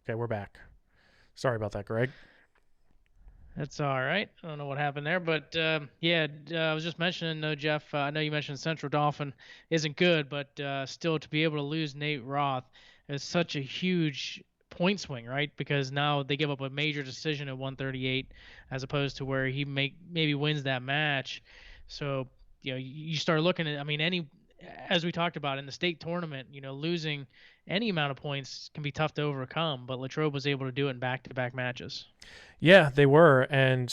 Okay, we're back. Sorry about that, Greg. That's all right. I don't know what happened there, but I was just mentioning, though, Jeff. I know you mentioned Central Dauphin isn't good, but still to be able to lose Nate Roth is such a huge point swing, right? Because now they give up a major decision at 138, as opposed to where he maybe wins that match. So you start looking at. I mean, as we talked about in the state tournament, losing any amount of points can be tough to overcome, but Latrobe was able to do it in back-to-back matches. Yeah, they were, and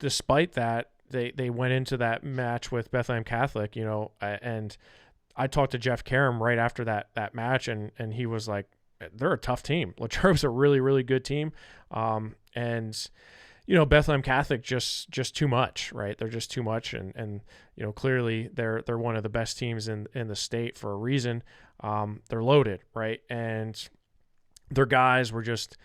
despite that, they went into that match with Bethlehem Catholic. And I talked to Jeff Karam right after that match, and he was like, "They're a tough team. Latrobe's a really really good team." And Bethlehem Catholic just too much, right? They're just too much, and clearly they're one of the best teams in the state for a reason. They're loaded, right? And their guys were just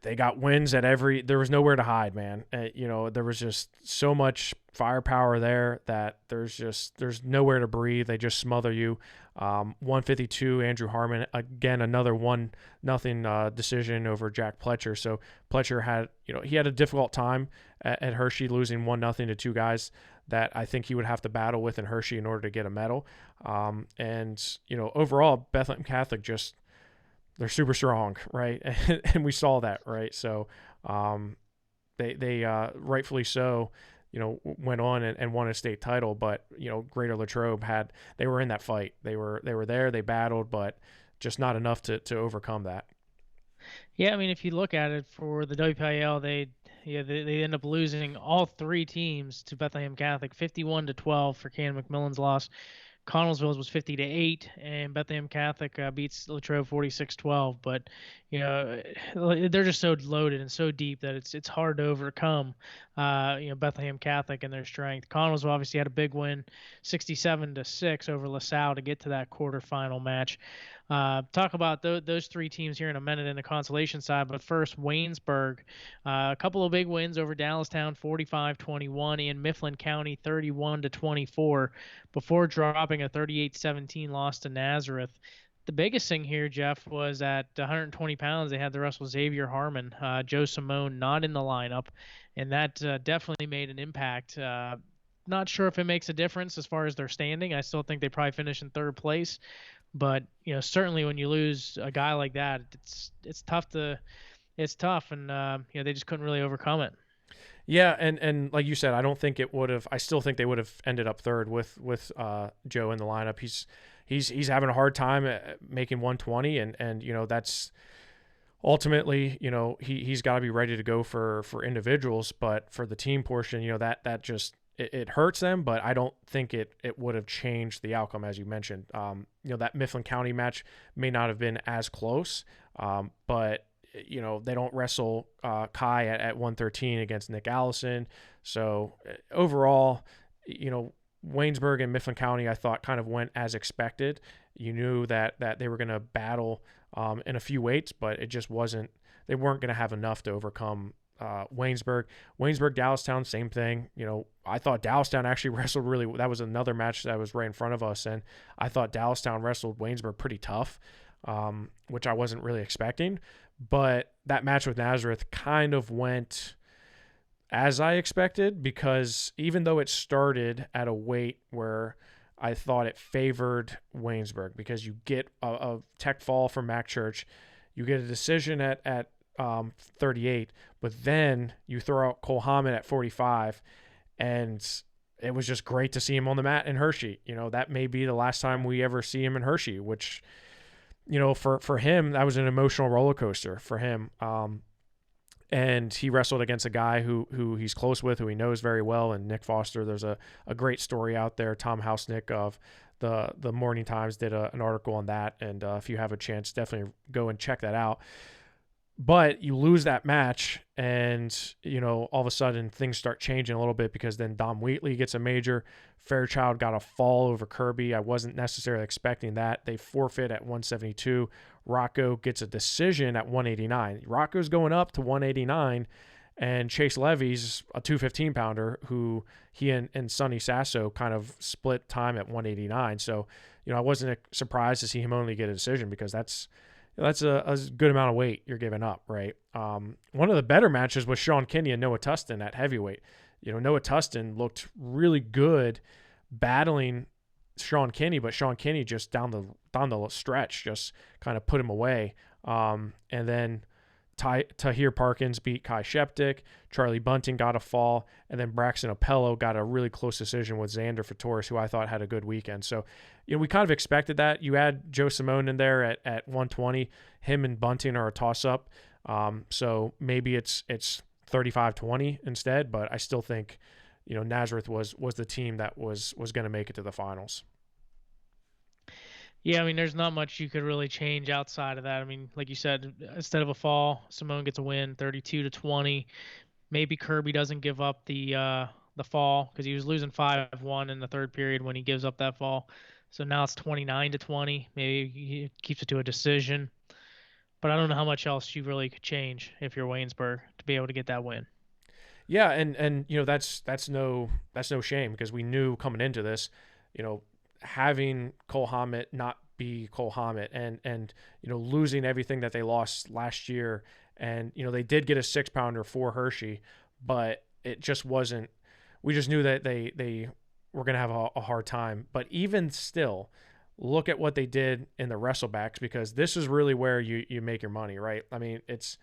they got wins at every. There was nowhere to hide, man. There was just so much firepower there that there's nowhere to breathe. They just smother you. 152, Andrew Harmon again, another 1-0 decision over Jack Pletcher. So Pletcher had he had a difficult time at Hershey, losing 1-0 to two guys that I think he would have to battle with in Hershey in order to get a medal. And overall, Bethlehem Catholic just they're super strong, right? And we saw that, right? So they rightfully so, went on and won a state title. But Greater Latrobe they were in that fight. They were there. They battled, but just not enough to overcome that. Yeah, I mean, if you look at it for the WPIAL, they end up losing all three teams to Bethlehem Catholic, 51-12 for Can Mcmillan's loss. Connellsville's was 50-8, and Bethlehem Catholic beats Latrobe 46-12. But they're just so loaded and so deep that it's hard to overcome. Bethlehem Catholic and their strength. Connellsville obviously had a big win, 67-6 over LaSalle to get to that quarterfinal match. Talk about those three teams here in a minute in the consolation side, but first Waynesburg, a couple of big wins over Dallastown, 45-21, and Mifflin County, 31-24, before dropping a 38-17 loss to Nazareth. The biggest thing here, Jeff, was at 120 pounds, they had the Russell Xavier Harmon, Joe Simone not in the lineup, and that definitely made an impact. Not sure if it makes a difference as far as their standing. I still think they probably finish in third place, but certainly when you lose a guy like that, it's tough, and they just couldn't really overcome it. Yeah, and like you said, I don't think it would have. I still think they would have ended up third with Joe in the lineup. He's having a hard time making 120, and that's ultimately he's got to be ready to go for individuals, but for the team portion, that just it hurts them, but I don't think it would have changed the outcome, as you mentioned. That Mifflin County match may not have been as close, but they don't wrestle Kai at 113 against Nick Allison. So overall, Waynesburg and Mifflin County, I thought kind of went as expected. You knew that they were going to battle in a few weights, but it just wasn't. They weren't going to have enough to overcome Waynesburg. Dallastown, same thing. I thought Dallastown actually wrestled really. That was another match that was right in front of us, and I thought Dallastown wrestled Waynesburg pretty tough, which I wasn't really expecting. But that match with Nazareth kind of went as I expected, because even though it started at a weight where I thought it favored Waynesburg, because you get a tech fall from Mac Church, you get a decision at 38, but then you throw out Cole Hammond at 45, and it was just great to see him on the mat in Hershey. That may be the last time we ever see him in Hershey, which, for him, that was an emotional roller coaster for him. And he wrestled against a guy who he's close with, who he knows very well, and Nick Foster. There's a great story out there. Tom Hausnick of the Morning Times did an article on that, and if you have a chance, definitely go and check that out. But you lose that match, and all of a sudden things start changing a little bit, because then Dom Wheatley gets a major. Fairchild got a fall over Kirby. I wasn't necessarily expecting that. They forfeit at 172. Rocco gets a decision at 189. Rocco's going up to 189, and Chase Levy's a 215 pounder who he and Sonny Sasso kind of split time at 189. So I wasn't surprised to see him only get a decision, because that's That's a good amount of weight you're giving up, right? One of the better matches was Sean Kinney and Noah Tustin at heavyweight. Noah Tustin looked really good battling Sean Kinney, but Sean Kinney just down the stretch just kind of put him away. And then Tahir Parkins beat Kai Sheptick. Charlie Bunting got a fall, and then Braxton Apello got a really close decision with Xander Fatoris, who I thought had a good weekend. So, we kind of expected that. You add Joe Simone in there at 120. Him and Bunting are a toss-up. So maybe it's 35-20 instead, but I still think, Nazareth was the team that was going to make it to the finals. Yeah, I mean, there's not much you could really change outside of that. I mean, like you said, instead of a fall, Simone gets a win, 32-20. Maybe Kirby doesn't give up the fall because he was losing 5-1 in the third period when he gives up that fall. So now it's 29-20. Maybe he keeps it to a decision. But I don't know how much else you really could change if you're Waynesburg to be able to get that win. Yeah, and that's no shame because we knew coming into this, having Cole Hammett not be Cole Hammett and losing everything that they lost last year, and they did get a 6-pounder for Hershey, but it just wasn't. We just knew that they were going to have a hard time. But even still, look at what they did in the wrestlebacks, because this is really where you make your money, right? I mean, it's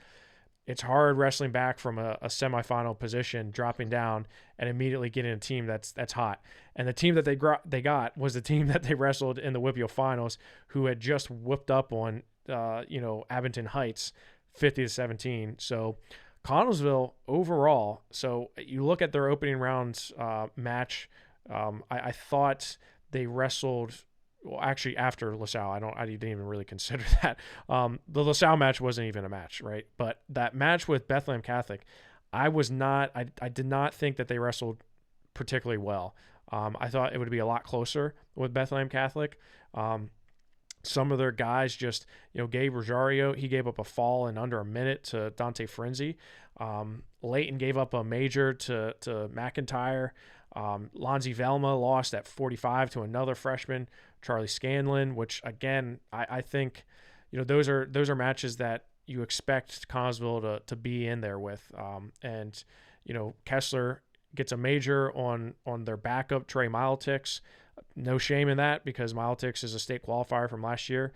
hard wrestling back from a semifinal position, dropping down and immediately getting a team that's hot. And the team that they got was the team that they wrestled in the WPIAL finals, who had just whipped up on Abington Heights 50-17. So Connellsville overall. So you look at their opening rounds match. I thought they wrestled. Well, actually, after LaSalle, I didn't even really consider that. The LaSalle match wasn't even a match, right? But that match with Bethlehem Catholic, I did not think that they wrestled particularly well. I thought it would be a lot closer with Bethlehem Catholic. Some of their guys just, Gabe Rosario, he gave up a fall in under a minute to Dante Frenzy. Layton gave up a major to McIntyre. Lonzie Velma lost at 45 to another freshman, Charlie Scanlon, which again, I think, those are matches that you expect Connellsville to be in there with. And Kessler gets a major on their backup, Trey Miletics. No shame in that because Miletics is a state qualifier from last year.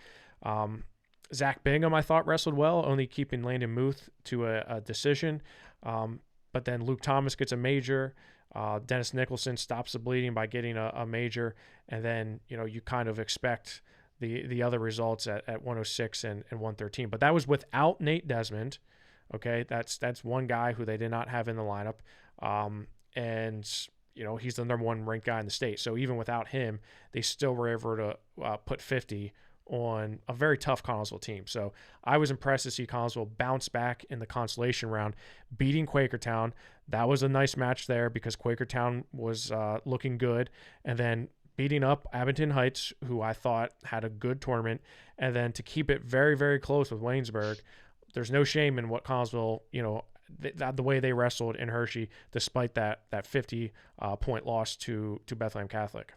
Zach Bingham, I thought, wrestled well, only keeping Landon Muth to a decision. But then Luke Thomas gets a major. Dennis Nicholson stops the bleeding by getting a major, and then you kind of expect the other results at 106 and 113. But that was without Nate Desmond. Okay, that's one guy who they did not have in the lineup, and he's the number one ranked guy in the state. So even without him, they still were able to put 50 on a very tough Connellsville team. So I was impressed to see Connellsville bounce back in the consolation round, beating Quakertown. That was a nice match there because Quakertown was looking good, and then beating up Abington Heights, who I thought had a good tournament, and then to keep it very, very close with Waynesburg. There's no shame in what Connellsville, the way they wrestled in Hershey, despite that 50 point loss to Bethlehem Catholic.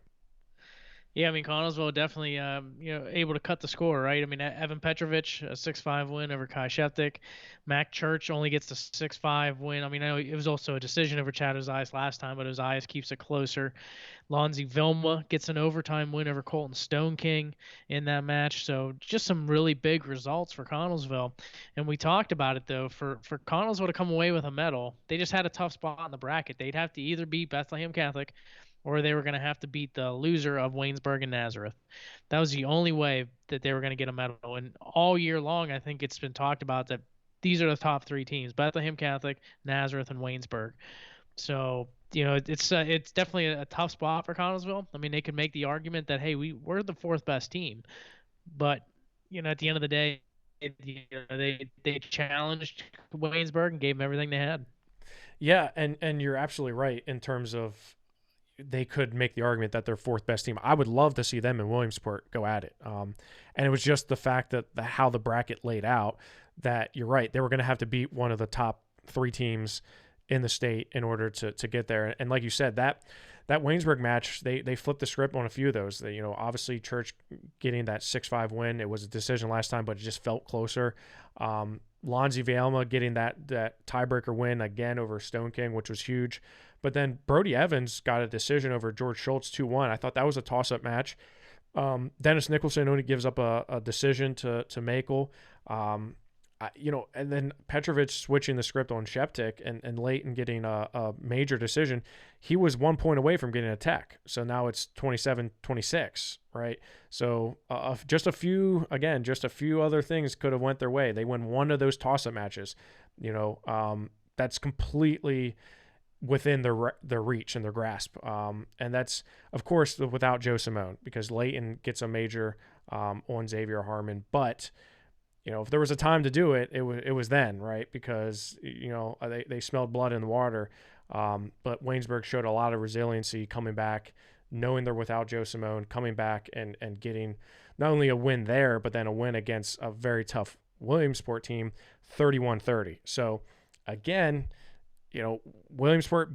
Yeah, I mean, Connellsville definitely, able to cut the score, right? I mean, Evan Petrovich, a 6-5 win over Kai Sheptick. Mac Church only gets the 6-5 win. I mean, I know it was also a decision over Chad Ozias last time, but Ozias keeps it closer. Lonzie Vilma gets an overtime win over Colton Stone King in that match. So just some really big results for Connellsville. And we talked about it, though. For Connellsville to come away with a medal, they just had a tough spot in the bracket. They'd have to either beat Bethlehem Catholic or they were going to have to beat the loser of Waynesburg and Nazareth. That was the only way that they were going to get a medal. And all year long, I think it's been talked about that these are the top three teams: Bethlehem Catholic, Nazareth, and Waynesburg. So, it's definitely a tough spot for Connellsville. I mean, they could make the argument that, hey, we're the fourth best team. But, at the end of the day, they challenged Waynesburg and gave them everything they had. Yeah, and you're absolutely right in terms of they could make the argument that they're fourth best team. I would love to see them and Williamsport go at it. And it was just the fact that how the bracket laid out that you're right. They were going to have to beat one of the top three teams in the state in order to get there. And like you said, that Waynesburg match, they flipped the script on a few of those. They, obviously Church getting that 6-5 win. It was a decision last time, but it just felt closer. Lonzie Vielma getting that tiebreaker win again over Stone King, which was huge. But then Brody Evans got a decision over George Schultz 2-1. I thought that was a toss-up match. Dennis Nicholson only gives up a decision to Makel. And then Petrovic switching the script on Sheptic and Leighton getting a major decision. He was 1 point away from getting a tech. So now it's 27-26, right? So just a few other things could have went their way. They win one of those toss-up matches. That's completely within their reach and their grasp. And that's, of course, without Joe Simone, because Leighton gets a major on Xavier Harmon. But if there was a time to do it, it was then, right? Because they smelled blood in the water. But Waynesburg showed a lot of resiliency coming back, knowing they're without Joe Simone, coming back and getting not only a win there, but then a win against a very tough team, 31-30. So again, Williamsport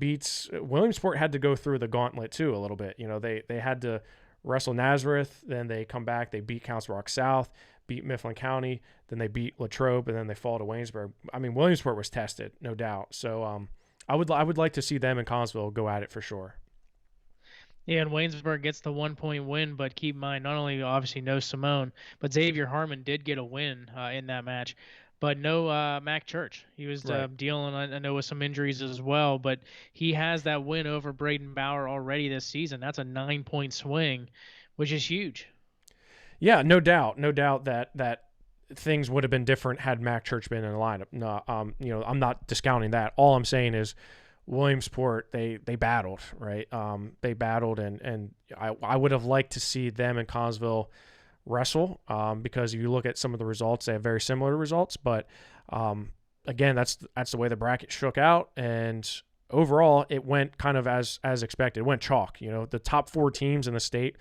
had to go through the gauntlet too a little bit. They had to wrestle Nazareth, then they come back, they beat Council Rock South, beat Mifflin County, then they beat Latrobe, and then they fall to Waynesburg. I mean, Williamsport was tested, no doubt. So I would like to see them and Collinsville go at it for sure. Yeah, and Waynesburg gets the 1 point win, but keep in mind, not only obviously no Simone, but Xavier Harmon did get a win in that match, but no Mac Church. He was Right. dealing, I know, with some injuries as well, but he has that win over Braden Bauer already this season. That's a 9 point swing, which is huge. Yeah, no doubt that things would have been different had Mac Church been in the lineup. No, I'm not discounting that. All I'm saying is Williamsport, they battled, right? They battled, and I would have liked to see them and Collinsville wrestle because you look at some of the results, they have very similar results. But again, that's the way the bracket shook out, and overall, it went kind of as expected. It went chalk. The top 4 teams in the state.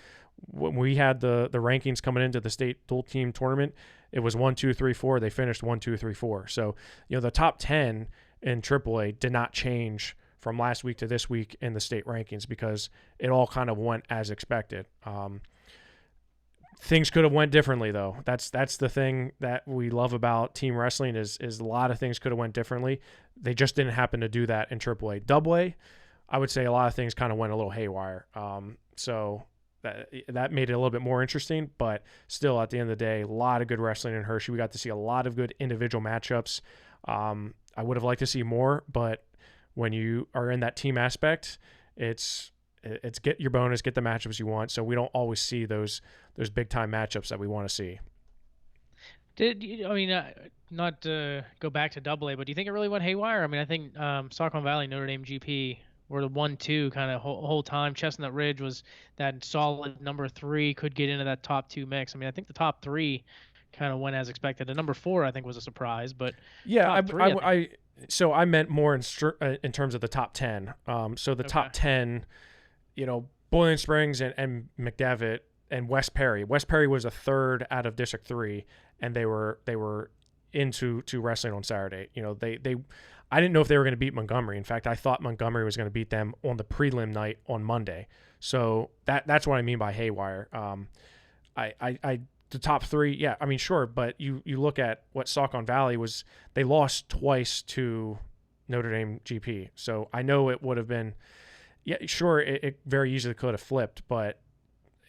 When we had the rankings coming into the state dual team tournament, it was 1, 2, 3, 4. They finished 1, 2, 3, 4. So the top 10 in AAA did not change from last week to this week in the state rankings because it all kind of went as expected. Things could have went differently though. That's the thing that we love about team wrestling is a lot of things could have went differently. They just didn't happen to do that in AAA. AA, I would say a lot of things kind of went a little haywire. So that made it a little bit more interesting, but still at the end of the day, a lot of good wrestling in Hershey. We got to see a lot of good individual matchups. I would have liked to see more, but when you are in that team aspect, it's get your bonus, get the matchups you want. So we don't always see those big time matchups that we want to see. Not to go back to AA, but do you think it really went haywire? I mean, I think Stockholm Valley, Notre Dame GP were the 1-2 kind of whole time. Chestnut Ridge was that solid number 3, could get into that top 2 mix. I mean, I think the top 3 kind of went as expected. The number 4, I think, was a surprise, but yeah, top 3, I meant more in terms of the top 10. So the top 10, Boiling Springs and McDevitt and West Perry. West Perry was a 3rd out of District 3, and they were into wrestling on Saturday. I didn't know if they were going to beat Montgomery. In fact, I thought Montgomery was going to beat them on the prelim night on Monday. So that's what I mean by haywire. The top 3, yeah, I mean, sure, but you look at what Stockholm Valley was, they lost twice to Notre Dame GP. So I know it would have been, yeah, sure, it very easily could have flipped, but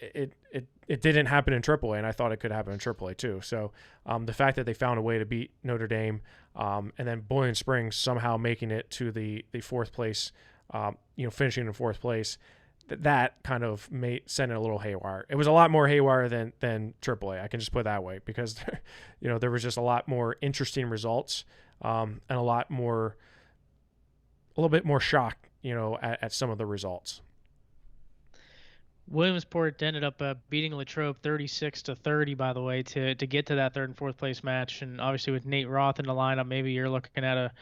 it didn't happen in AAA, and I thought it could happen in AAA too. So the fact that they found a way to beat Notre Dame, and then Boiling Springs somehow making it to the 4th place, finishing in 4th place, that kind of sent it a little haywire. It was a lot more haywire than AAA. I can just put it that way because there was just a lot more interesting results, and a little bit more shock at some of the results. Williamsport ended up beating Latrobe 36-30, by the way, to get to that 3rd and 4th place match. And obviously with Nate Roth in the lineup, maybe you're looking at a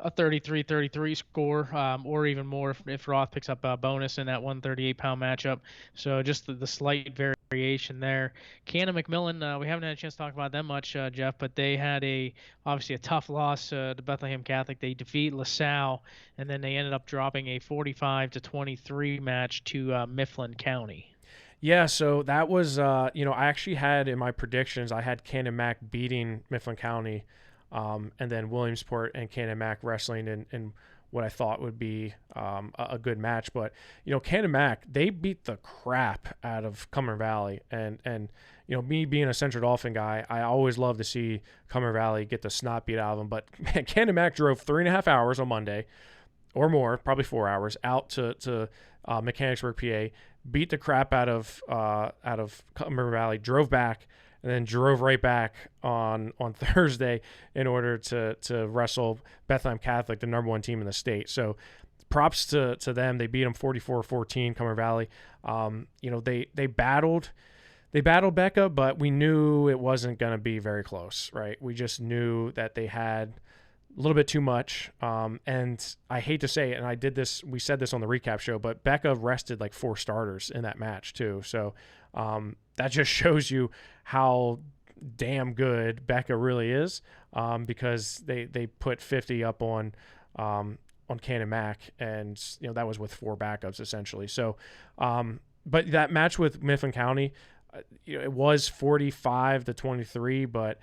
33-33 score, or even more if Roth picks up a bonus in that 138-pound matchup. So just the slight variation variation there. Mcmillan, we haven't had a chance to talk about them much, Jeff, but they had obviously a tough loss to Bethlehem Catholic. They defeat LaSalle, and then they ended up dropping a 45-23 match to Mifflin County. Yeah, so that was, I actually had in my predictions, I had Cannon Mac beating Mifflin County, and then Williamsport and Cannon Mac wrestling in what I thought would be a good match. But, Cannon Mac, they beat the crap out of Cumberland Valley. And me being a Central Dolphin guy, I always love to see Cumberland Valley get the snot beat out of them. But man, Cannon Mac drove 3.5 hours on Monday or more, probably 4 hours, out to Mechanicsburg, PA, beat the crap out of Cumberland Valley, drove back, and then drove right back on Thursday in order to wrestle Bethlehem Catholic, the number one team in the state. So props to them. They beat them 44-14, Cumberland Valley. They battled Becca, but we knew it wasn't going to be very close, right? We just knew that they had a little bit too much. And I hate to say it, and we said this on the recap show, but Becca rested like 4 starters in that match too. So that just shows you how damn good Becca really is, because they put 50 up on Cannon Mac, and that was with 4 backups essentially. So, but that match with Mifflin County, it was 45-23, but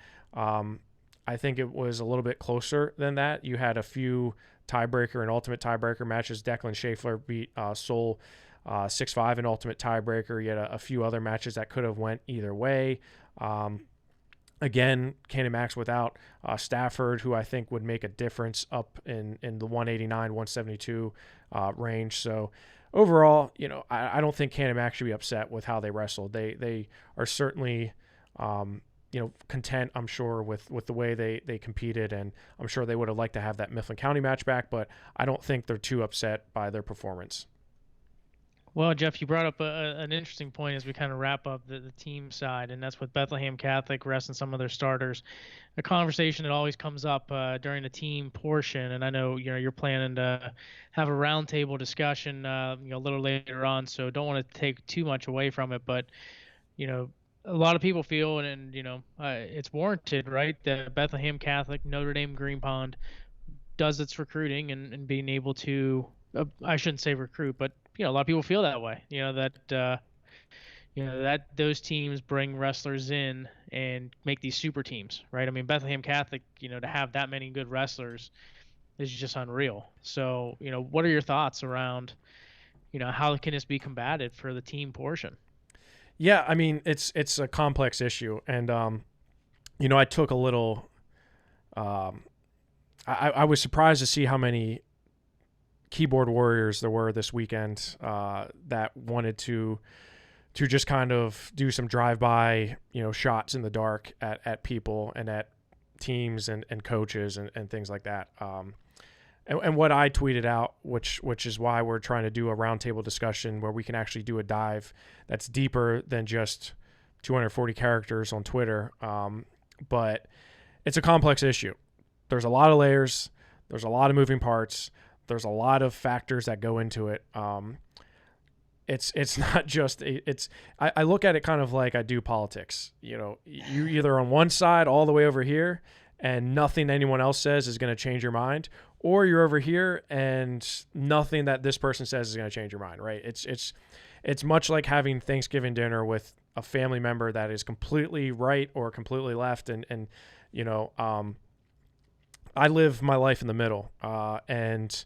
I think it was a little bit closer than that. You had a few tiebreaker and ultimate tiebreaker matches. Declan Schaeffler beat Sol 6-5 in ultimate tiebreaker. You had a few other matches that could have went either way. Again, Cannon Mac's without Stafford, who I think would make a difference up in the 189-172 range. So overall, I don't think Cannon Mac should be upset with how they wrestled. They are certainly content, I'm sure, with the way they competed, and I'm sure they would have liked to have that Mifflin County match back, but I don't think they're too upset by their performance. Well, Jeff, you brought up an interesting point as we kind of wrap up the team side, and that's with Bethlehem Catholic resting some of their starters. A conversation that always comes up during the team portion, and I know you're planning to have a roundtable discussion a little later on, so don't want to take too much away from it, but a lot of people feel, and it's warranted, right, that Bethlehem Catholic, Notre Dame Green Pond does its recruiting and being able to, I shouldn't say recruit, but a lot of people feel that way. That those teams bring wrestlers in and make these super teams, right? I mean, Bethlehem Catholic, to have that many good wrestlers is just unreal. So, what are your thoughts around, how can this be combated for the team portion? Yeah, I mean, it's a complex issue, and I took a little. I was surprised to see how many keyboard warriors there were this weekend that wanted to just kind of do some drive-by, shots in the dark at people and at teams and coaches and things like that. And what I tweeted out, which is why we're trying to do a roundtable discussion where we can actually do a dive that's deeper than just 240 characters on Twitter. But it's a complex issue. There's a lot of layers. There's a lot of moving parts. There's a lot of factors that go into it. It's not just I look at it kind of like I do politics. You either on one side all the way over here, and nothing anyone else says is going to change your mind, or you're over here and nothing that this person says is going to change your mind, right? It's much like having Thanksgiving dinner with a family member that is completely right or completely left, and I live my life in the middle, and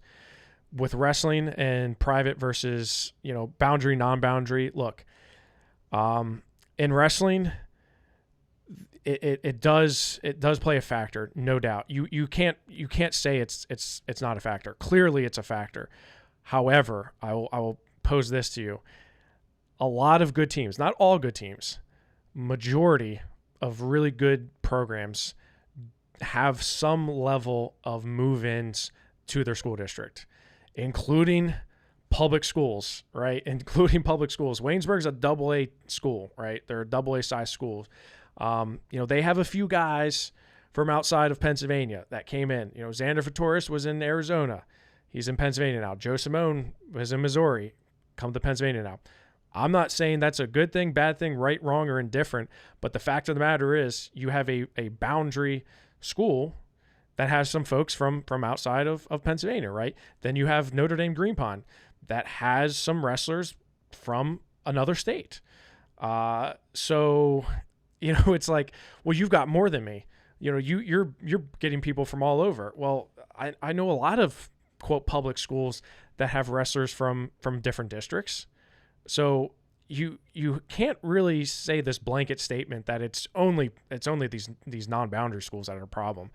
with wrestling and private versus, boundary, non-boundary, look, in wrestling, it does play a factor, no doubt. You can't say it's not a factor. Clearly it's a factor. However, I will pose this to you. A lot of good teams, not all good teams, majority of really good programs have some level of move-ins to their school district, including public schools, right? Including public schools. Waynesburg's a AA school, right? They're a AA size school. They have a few guys from outside of Pennsylvania that came in. Xander Fatoris was in Arizona. He's in Pennsylvania now. Joe Simone was in Missouri, come to Pennsylvania now. I'm not saying that's a good thing, bad thing, right, wrong, or indifferent, but the fact of the matter is you have a boundary school that has some folks from outside of Pennsylvania, right? Then you have Notre Dame Green Pond that has some wrestlers from another state. So, it's like, well, you've got more than me. You're getting people from all over. Well, I know a lot of quote public schools that have wrestlers from different districts. So you can't really say this blanket statement that it's only these non-boundary schools that are a problem.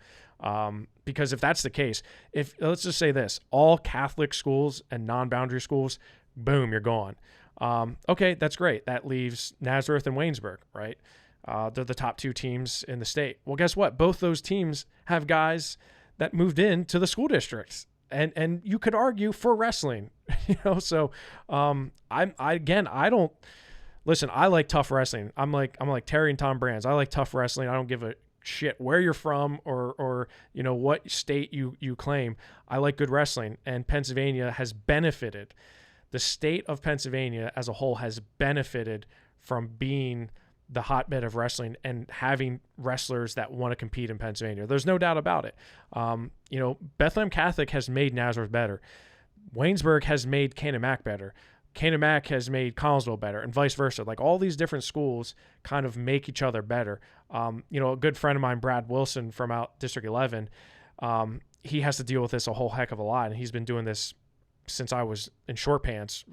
Because if that's the case, if let's just say this, all Catholic schools and non-boundary schools, boom, you're gone. Okay, that's great. That leaves Nazareth and Waynesburg, right? They're the top 2 teams in the state. Well, guess what? Both those teams have guys that moved into the school districts. And you could argue for wrestling, So, I don't listen. I like tough wrestling. I'm like Terry and Tom Brands. I like tough wrestling. I don't give a shit where you're from or what state you claim. I like good wrestling, and Pennsylvania has benefited. The state of Pennsylvania as a whole has benefited from being the hotbed of wrestling and having wrestlers that want to compete in Pennsylvania. There's no doubt about it. Bethlehem Catholic has made Nazareth better. Waynesburg has made Canon-Mac better. Canon-Mac has made Connellsville better, and vice versa. Like, all these different schools kind of make each other better. A good friend of mine, Brad Wilson from out District 11, he has to deal with this a whole heck of a lot, and he's been doing this since I was in short pants.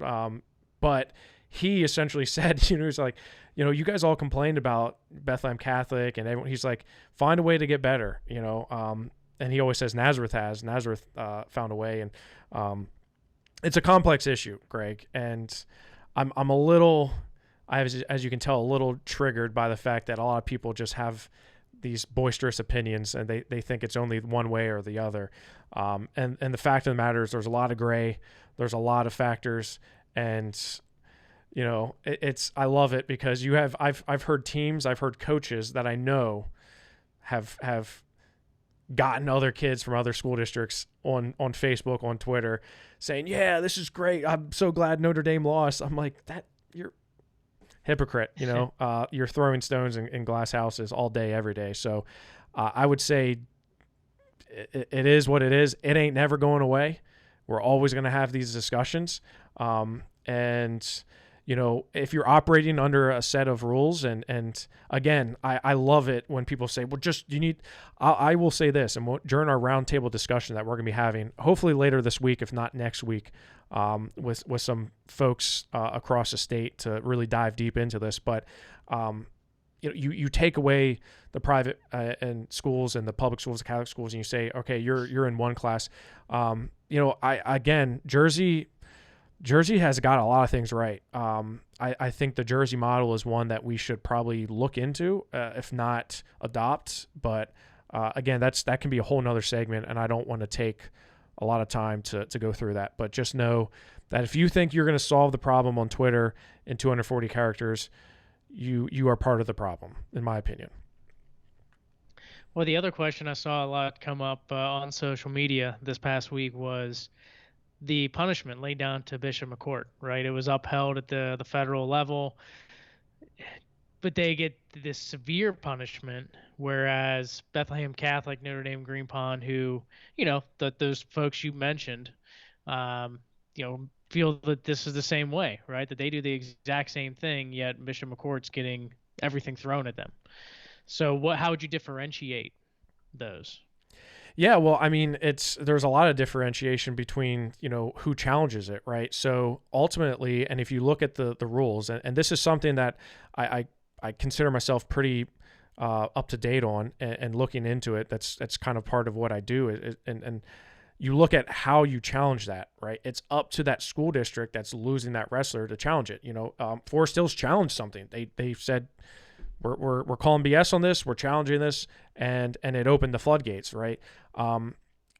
But he essentially said, he's like, you guys all complained about Bethlehem Catholic, and everyone, he's like, find a way to get better, and he always says Nazareth found a way. And it's a complex issue, Greg. And I'm a little, as you can tell, a little triggered by the fact that a lot of people just have these boisterous opinions, and they think it's only one way or the other. And the fact of the matter is there's a lot of gray, there's a lot of factors, and I love it because I've heard teams, I've heard coaches that I know have gotten other kids from other school districts on Facebook, on Twitter, saying, yeah, this is great. I'm so glad Notre Dame lost. I'm like, that you're hypocrite, you're throwing stones in glass houses all day, every day. So I would say it is what it is. It ain't never going away. We're always going to have these discussions. And if you're operating under a set of rules, and again, I love it when people say, well, I will say this, and during our roundtable discussion that we're going to be having, hopefully later this week, if not next week, with some folks across the state to really dive deep into this. But you take away the private and schools and the public schools, the Catholic schools, and you say, okay, you're in one class. Jersey has got a lot of things right. I think the Jersey model is one that we should probably look into, if not adopt. But again, that can be a whole nother segment, and I don't want to take a lot of time to go through that. But just know that if you think you're going to solve the problem on Twitter in 240 characters, you are part of the problem, in my opinion. Well, the other question I saw a lot come up on social media this past week was the punishment laid down to Bishop McCourt, right? It was upheld at the federal level, but they get this severe punishment, whereas Bethlehem Catholic, Notre Dame Green Pond, who, those folks you mentioned, feel that this is the same way, right? That they do the exact same thing, yet Bishop McCourt's getting everything thrown at them. So how would you differentiate those? Yeah, well, I mean, there's a lot of differentiation between, who challenges it, right? So ultimately, and if you look at the rules, and this is something that I consider myself pretty up to date on and looking into it. That's kind of part of what I do. And you look at how you challenge that, right? It's up to that school district that's losing that wrestler to challenge it. Forest Hills challenged something. They said, we're calling BS on this. We're challenging this, and it opened the floodgates, right?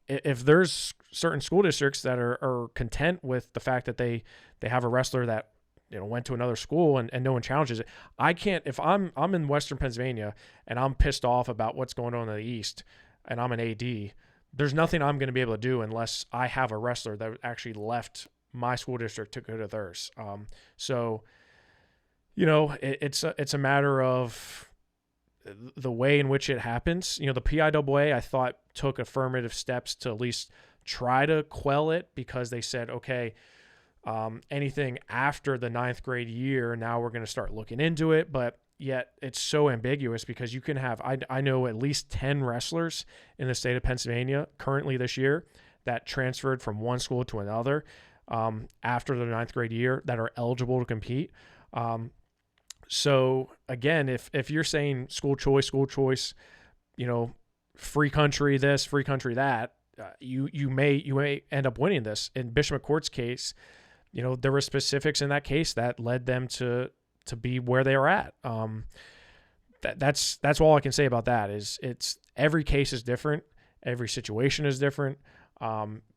If there's certain school districts that are content with the fact that they have a wrestler that went to another school and no one challenges it, I can't. If I'm in Western Pennsylvania and I'm pissed off about what's going on in the East, and I'm an AD, there's nothing I'm going to be able to do unless I have a wrestler that actually left my school district to go to theirs. So It's a matter of the way in which it happens. The PIAA, I thought, took affirmative steps to at least try to quell it, because they said, okay, anything after the 9th grade year, now we're going to start looking into it. But yet it's so ambiguous, because you can have, I know at least 10 wrestlers in the state of Pennsylvania currently this year that transferred from one school to another after the 9th grade year that are eligible to compete. So again, if you're saying school choice, free country this, free country that, you may end up winning this. In Bishop McCourt's case, there were specifics in that case that led them to be where they are at. That's all I can say about that. It's every case is different, every situation is different.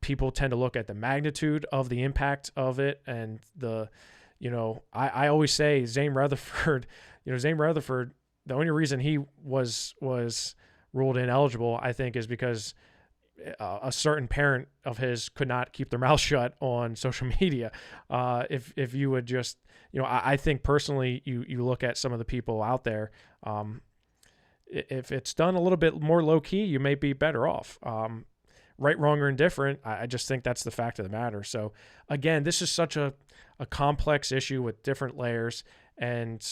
People tend to look at the magnitude of the impact of it, and I always say Zane Rutherford, the only reason he was ruled ineligible, I think, is because a certain parent of his could not keep their mouth shut on social media. If you would just, I think personally, you look at some of the people out there, if it's done a little bit more low key, you may be better off. Right, wrong, or indifferent, I just think that's the fact of the matter. So again, this is such a complex issue with different layers, and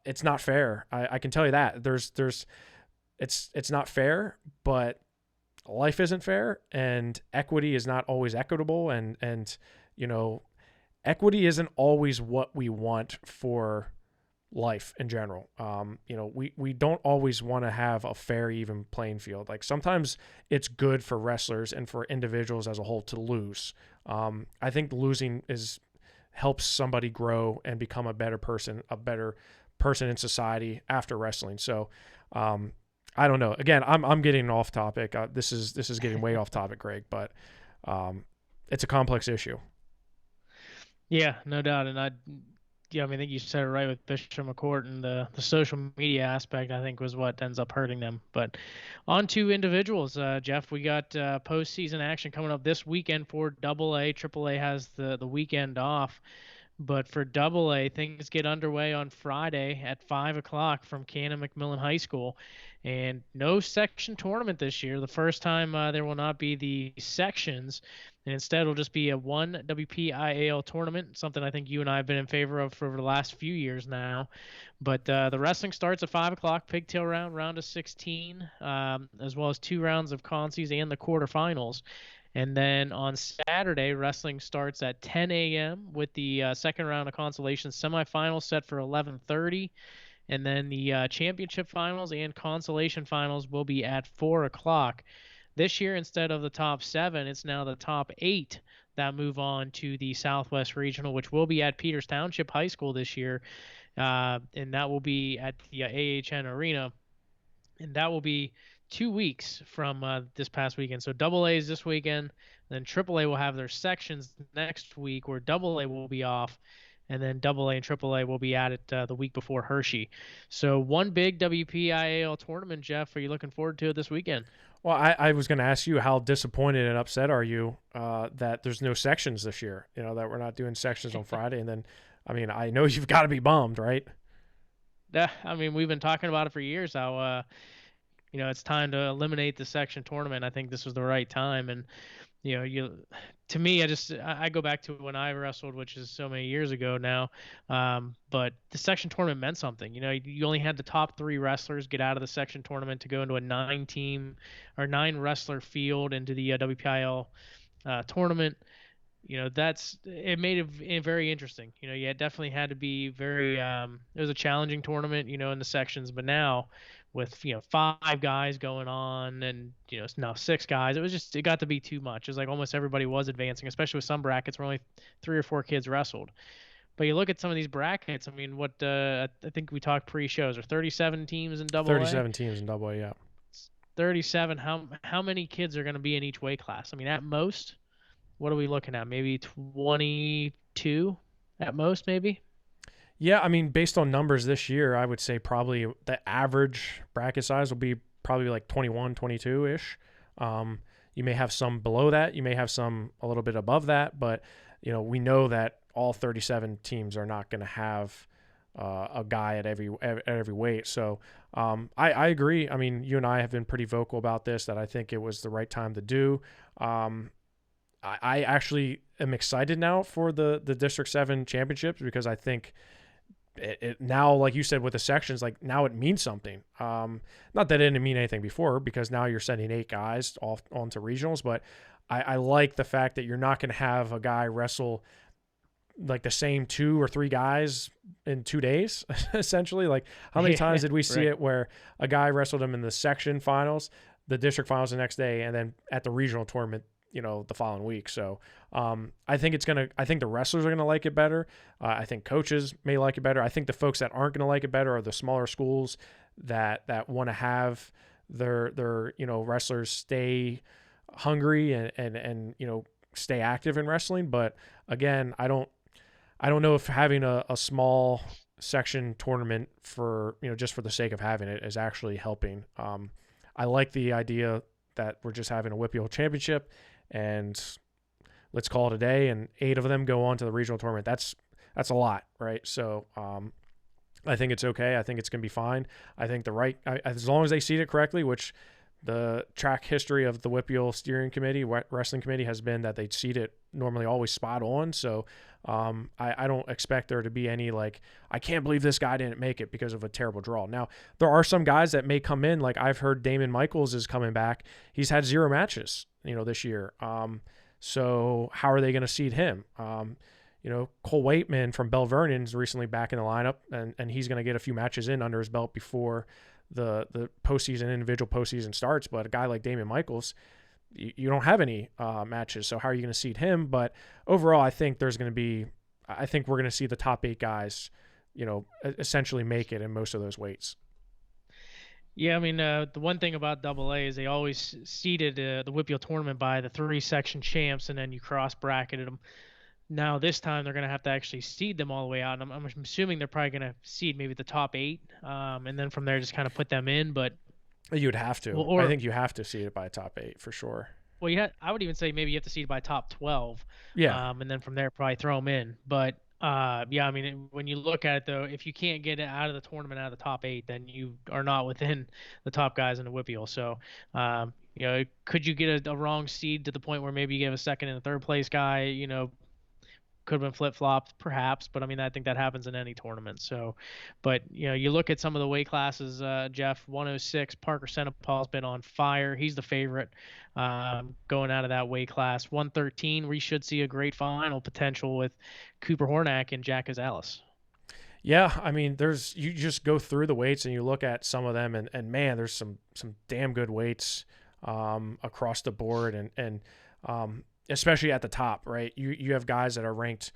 it's not fair. I can tell you that. It's not fair, but life isn't fair, and equity is not always equitable, and equity isn't always what we want for life in general. We don't always want to have a fair, even playing field. Like, sometimes it's good for wrestlers and for individuals as a whole to lose. I think losing helps somebody grow and become a better person in society after wrestling. So, I don't know. Again, I'm getting off topic. This is getting way off topic, Greg, but it's a complex issue. Yeah, no doubt. And I think you said it right with Bishop McCourt, and the social media aspect, I think, was what ends up hurting them. But on to individuals, Jeff. We got postseason action coming up this weekend for AA. AAA has the weekend off. But for AA, things get underway on Friday at 5 o'clock from Mcmillan High School. And no section tournament this year. The first time there will not be the sections. And instead, it'll just be a one WPIAL tournament, something I think you and I have been in favor of for the last few years now. But the wrestling starts at 5 o'clock, pigtail round of 16, as well as 2 rounds of consies and the quarterfinals. And then on Saturday, wrestling starts at 10 a.m. with the second round of consolation semifinals set for 11:30. And then the championship finals and consolation finals will be at 4 o'clock. This year, instead of the top 7, it's now the top 8 that move on to the Southwest Regional, which will be at Peters Township High School this year. And that will be at the AHN Arena. And that will be 2 weeks from this past weekend. So AA is this weekend, then AAA will have their sections next week, where AA will be off, and then AA and AAA will be at it the week before Hershey. So one big WPIAL tournament, Jeff. Are you looking forward to it this weekend? Well, I was going to ask you, how disappointed and upset are you that there's no sections this year, that we're not doing sections on Friday? And then, I know you've got to be bummed, right? We've been talking about it for years, how it's time to eliminate the section tournament. I think this was the right time. And, to me, I go back to when I wrestled, which is so many years ago now. But the section tournament meant something. You only had the top 3 wrestlers get out of the section tournament to go into a 9 wrestler field into the WPIAL tournament. It made it very interesting. You definitely had to be very, it was a challenging tournament, in the sections, but now with, 5 guys going on and, now 6 guys, it got to be too much. It was like almost everybody was advancing, especially with some brackets where only 3 or 4 kids wrestled. But you look at some of these brackets, I think we talked pre-shows, are 37 teams in AA? 37 teams in AA, yeah. 37, how many kids are going to be in each weight class? At most, what are we looking at? Maybe 22 at most, maybe? Yeah, based on numbers this year, I would say probably the average bracket size will be probably like 21, 22-ish. You may have some below that. You may have some a little bit above that. But, we know that all 37 teams are not going to have a guy at every weight. So I agree. I mean, you and I have been pretty vocal about this, that I think it was the right time to do. I actually am excited now for the District 7 championships, because I think it now, like you said, with the sections, like now it means something. Not that it didn't mean anything before, because now you're sending 8 guys off onto regionals, but I like the fact that you're not going to have a guy wrestle like the same 2 or 3 guys in 2 days, essentially. Like, how many times did we see it where a guy wrestled him in the section finals, the district finals the next day, and then at the regional tournament, the following week? So I think the wrestlers are gonna like it better. I think coaches may like it better. I think the folks that aren't gonna like it better are the smaller schools that want to have their wrestlers stay hungry and stay active in wrestling. But again, I don't know if having a small section tournament for just for the sake of having it is actually helping. I like the idea that we're just having a WPIAL championship, and let's call it a day, and 8 of them go on to the regional tournament. That's a lot, right? So I think it's okay. I think it's going to be fine. I think as long as they seed it correctly, which the track history of the WPIAL steering committee, wrestling committee, has been that they seed it normally always spot on. So I don't expect there to be any I can't believe this guy didn't make it because of a terrible draw. Now, there are some guys that may come in. Like, I've heard Damon Michaels is coming back. He's had 0 matches, this year. So how are they going to seed him? Cole Waitman from Bell Vernon is recently back in the lineup, and he's going to get a few matches in under his belt before the postseason, individual postseason starts. But a guy like Damon Michaels, you don't have any matches, so how are you going to seed him? But overall, I think we're going to see the top 8 guys, essentially make it in most of those weights. Yeah, I mean, the one thing about AA is they always seeded the WPIAL tournament by the 3 section champs, and then you cross bracketed them. Now this time they're going to have to actually seed them all the way out. And I'm assuming they're probably going to seed maybe the top 8, and then from there just kind of put them in. But you would have to. I think you have to seed it by top 8 for sure. Well, I would even say maybe you have to seed by top 12. Yeah. And then from there probably throw them in. But yeah, I mean, when you look at it though, if you can't get it out of the tournament out of the top 8, then you are not within the top guys in the WPIAL. So could you get a wrong seed to the point where maybe you give a second and a third place guy, could have been flip-flopped perhaps, but I mean, I think that happens in any tournament. So, but you look at some of the weight classes, Jeff, 106, Parker Senapal's been on fire. He's the favorite going out of that weight class. 113, we should see a great final potential with Cooper Hornack and Jack Gonzalez. Yeah, I mean, you just go through the weights and you look at some of them, and man, there's some damn good weights across the board, and especially at the top, right? You have guys that are ranked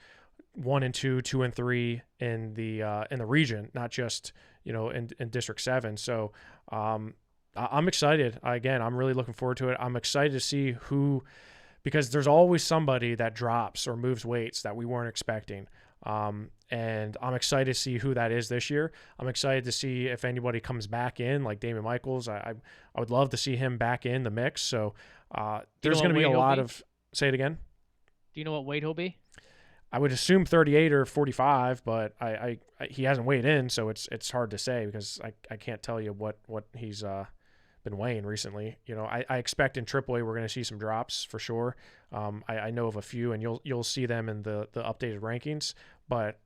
1 and 2, 2 and 3 in the region, not just in District 7. So I'm excited. Again, I'm really looking forward to it. I'm excited to see because there's always somebody that drops or moves weights that we weren't expecting. And I'm excited to see who that is this year. I'm excited to see if anybody comes back in, like Damon Michaels. I would love to see him back in the mix. So there's going to be a lot of. Say it again. Do you know what weight he'll be? I would assume 38 or 45, but he hasn't weighed in, so it's hard to say because I can't tell you what he's been weighing recently. I expect in AAA we're going to see some drops for sure. I know of a few, and you'll see them in the updated rankings. But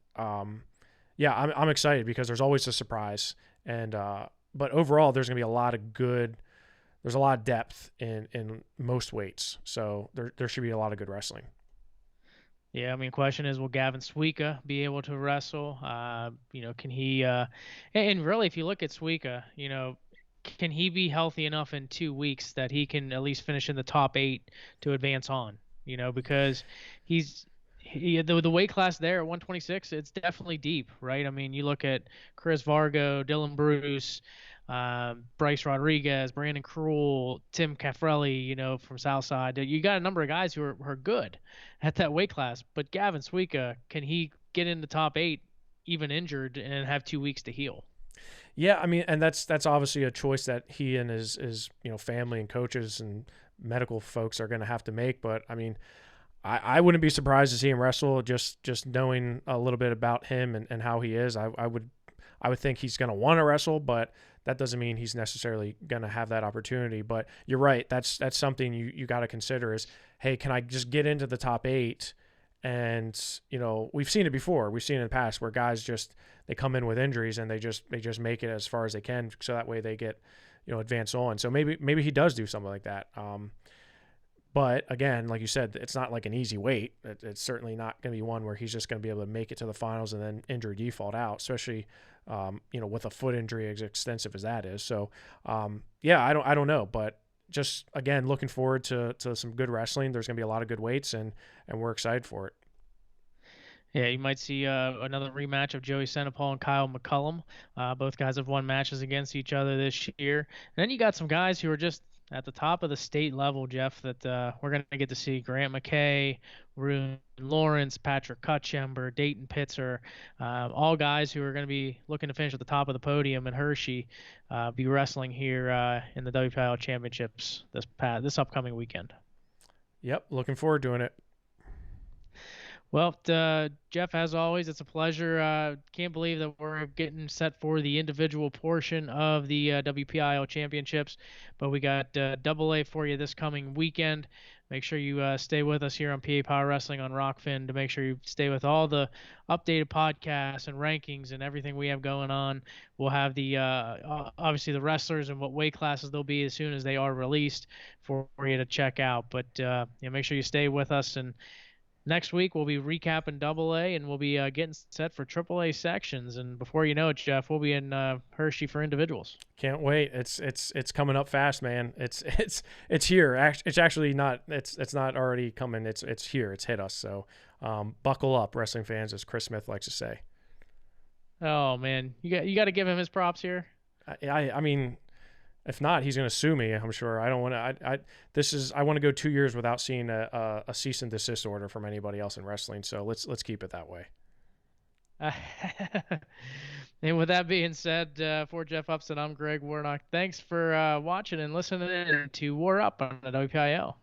yeah, I'm excited because there's always a surprise, and but overall there's going to be a lot of good. There's a lot of depth in most weights, so there should be a lot of good wrestling. Yeah, I mean, question is, will Gavin Suika be able to wrestle? Can he? And really, if you look at Suika, can he be healthy enough in 2 weeks that he can at least finish in the top 8 to advance on? Because the weight class there at 126, it's definitely deep, right? I mean, you look at Chris Vargo, Dylan Bruce, Bryce Rodriguez, Brandon Cruel, Tim Caffrelli, from Southside. You got a number of guys who are good at that weight class. But Gavin Suika, can he get in the top 8, even injured, and have 2 weeks to heal? Yeah, I mean, and that's obviously a choice that he and his family and coaches and medical folks are going to have to make. But I mean, I wouldn't be surprised to see him wrestle. Just knowing a little bit about him and how he is, I would think he's going to want to wrestle, but that doesn't mean he's necessarily going to have that opportunity. But you're right. That's something you got to consider is, hey, can I just get into the top 8? And, you know, we've seen it before. We've seen it in the past where guys they come in with injuries and they just make it as far as they can. So that way they get, you know, advance on. So maybe he does do something like that. But again, like you said, it's not like an easy wait. It's certainly not going to be one where he's just going to be able to make it to the finals and then injury default out, especially, you know, with a foot injury as extensive as that is. So, yeah, I don't know, but just again, looking forward to some good wrestling. There's going to be a lot of good weights and we're excited for it. Yeah, you might see another rematch of Joey Senapal and Kyle McCullum. Both guys have won matches against each other this year. And then you got some guys who are just at the top of the state level, Jeff, that we're going to get to see. Grant McKay, Rune Lawrence, Patrick Cutchember, Dayton Pitzer, all guys who are going to be looking to finish at the top of the podium, and Hershey be wrestling here in the WPIAL Championships this upcoming weekend. Yep, looking forward to doing it. Well, Jeff, as always, it's a pleasure. Can't believe that we're getting set for the individual portion of the WPIAL Championships, but we got AA for you this coming weekend. Make sure you stay with us here on PA Power Wrestling on Rockfin to make sure you stay with all the updated podcasts and rankings and everything we have going on. We'll have the obviously the wrestlers and what weight classes they'll be as soon as they are released for you to check out. But make sure you stay with us, and next week we'll be recapping AA, and we'll be getting set for AAA sections. And before you know it, Jeff, we'll be in Hershey for individuals. Can't wait. It's coming up fast, man. It's here. It's actually not. It's not already coming. It's here. It's hit us. So buckle up, wrestling fans, as Chris Smith likes to say. Oh man, you got to give him his props here. I mean, if not, he's going to sue me, I'm sure. I don't want to. I want to go 2 years without seeing a cease and desist order from anybody else in wrestling. So let's keep it that way. And with that being said, for Jeff Upson, I'm Greg Warnock. Thanks for watching and listening to WarUp on the WPIAL.